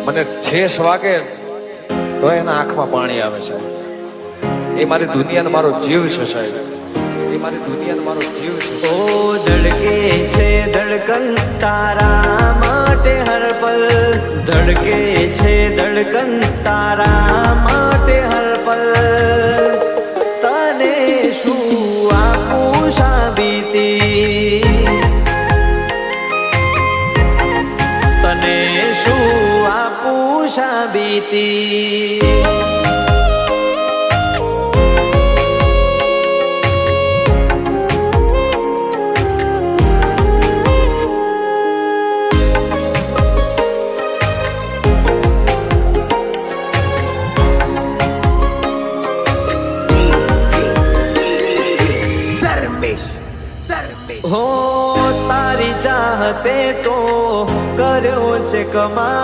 મને ઠેસ વાગે તો એના આંખમાં પાણી આવે સાહેબ. એ મારી દુનિયાનો મારો જીવ છે સાહેબ. એ મારી દુનિયાનો મારો જીવ છે. ઓ ધડકે છે ધડકન તારા માટે હર પલ, ધડકે છે ધડકન તારા માટે હર પલ. તને શું આપું સાબિતી, તને શું આપું સાબિતી. હો તારી ચાહતે તો કર્યો છે કમાલ.